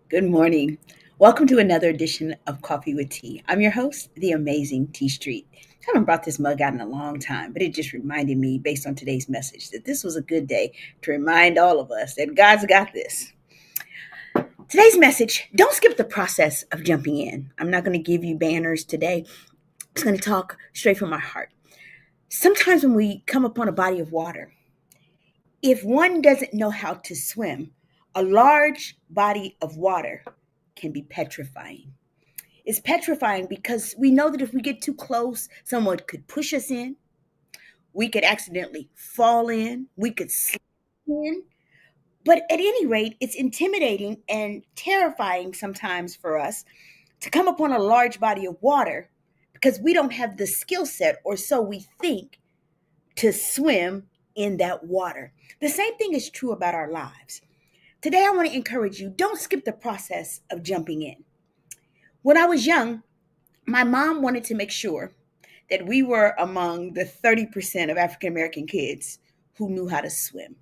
Good morning. Welcome to another edition of Coffee with Tea. I'm your host, the amazing Tea Street. I haven't brought this mug out in a long time, but it just reminded me, based on today's message, that this was a good day to remind all of us that God's got this. Today's message: don't skip the process of jumping in. I'm not going to give you banners today. I'm just going to talk straight from my heart. Sometimes when we come upon a body of water, if one doesn't know how to swim, a large body of water can be petrifying. It's petrifying because we know that if we get too close, someone could push us in. We could accidentally fall in. We could slip in. But at any rate, it's intimidating and terrifying sometimes for us to come upon a large body of water because we don't have the skill set, or so we think, to swim in that water. The same thing is true about our lives. Today, I want to encourage you, don't skip the process of jumping in. When I was young, my mom wanted to make sure that we were among the 30% of African American kids who knew how to swim.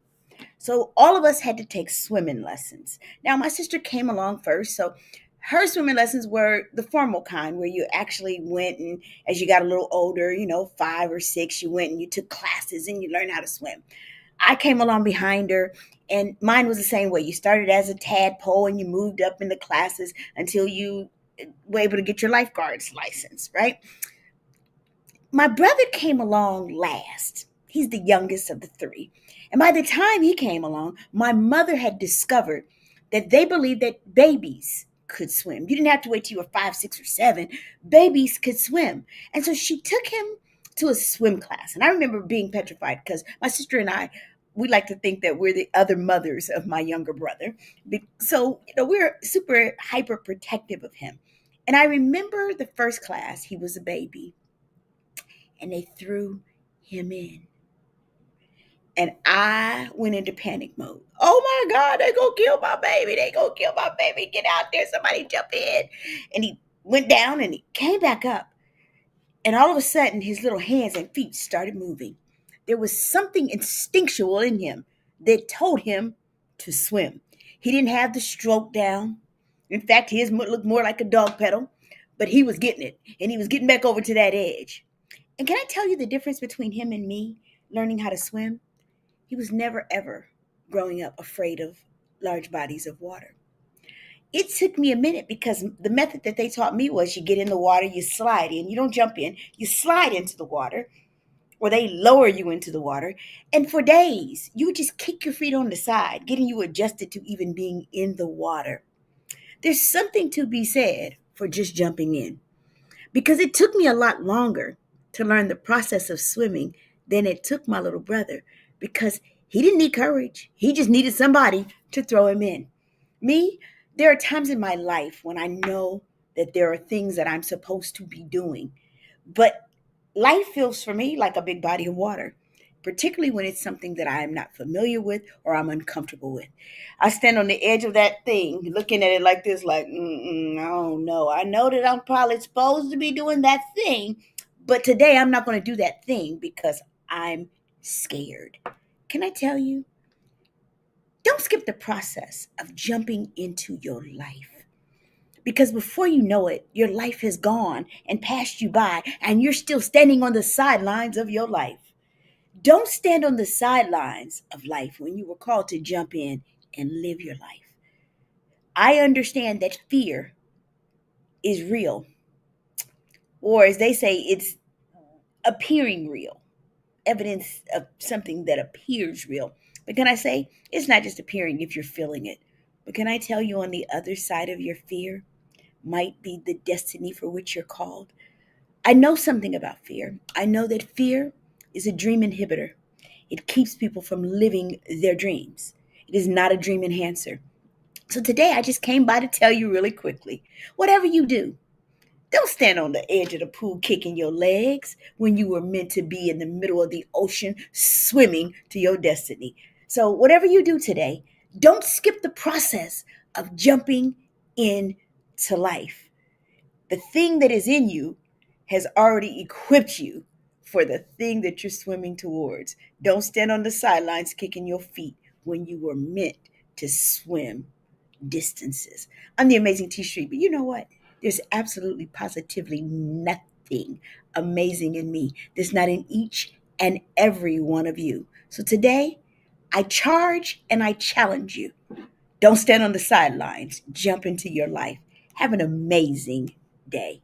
So all of us had to take swimming lessons. Now, my sister came along first, so her swimming lessons were the formal kind where you actually went, and as you got a little older, 5 or 6, you went and you took classes and you learned how to swim. I came along behind her, and mine was the same way. You started as a tadpole and you moved up in the classes until you were able to get your lifeguard's license, right? My brother came along last. He's the youngest of the three. And by the time he came along, my mother had discovered that they believed that babies could swim. You didn't have to wait till you were 5, 6, or 7. Babies could swim. And so she took him to a swim class. And I remember being petrified because my sister and I, we like to think that we're the other mothers of my younger brother. So, we're super hyper protective of him. And I remember the first class, he was a baby, and they threw him in. And I went into panic mode. Oh my God, they gonna kill my baby. They gonna kill my baby. Get out there, somebody jump in. And he went down and he came back up. And all of a sudden, his little hands and feet started moving. There was something instinctual in him that told him to swim. He didn't have the stroke down. In fact, his looked more like a dog pedal, but he was getting it. And he was getting back over to that edge. And can I tell you the difference between him and me learning how to swim? He was never, ever growing up afraid of large bodies of water. It took me a minute because the method that they taught me was you get in the water, you slide in, you don't jump in, you slide into the water, or they lower you into the water. And for days, you would just kick your feet on the side, getting you adjusted to even being in the water. There's something to be said for just jumping in because it took me a lot longer to learn the process of swimming than it took my little brother because he didn't need courage. He just needed somebody to throw him in. Me, there are times in my life when I know that there are things that I'm supposed to be doing, but life feels for me like a big body of water, particularly when it's something that I am not familiar with or I'm uncomfortable with. I stand on the edge of that thing, looking at it like this, like, I don't know. I know that I'm probably supposed to be doing that thing, but today I'm not going to do that thing because I'm scared. Can I tell you? Don't skip the process of jumping into your life. Because before you know it, your life has gone and passed you by, and you're still standing on the sidelines of your life. Don't stand on the sidelines of life when you were called to jump in and live your life. I understand that fear is real, or as they say, it's appearing real, evidence of something that appears real. But can I say, it's not just appearing if you're feeling it. But can I tell you, on the other side of your fear might be the destiny for which you're called? I know something about fear. I know that fear is a dream inhibitor. It keeps people from living their dreams. It is not a dream enhancer. So today I just came by to tell you really quickly, whatever you do, don't stand on the edge of the pool kicking your legs when you were meant to be in the middle of the ocean swimming to your destiny. So whatever you do today, don't skip the process of jumping into life. The thing that is in you has already equipped you for the thing that you're swimming towards. Don't stand on the sidelines kicking your feet when you were meant to swim distances. I'm the amazing T Street, but you know what? There's absolutely positively nothing amazing in me. There's not in each and every one of you. So today, I charge and I challenge you. Don't stand on the sidelines. Jump into your life. Have an amazing day.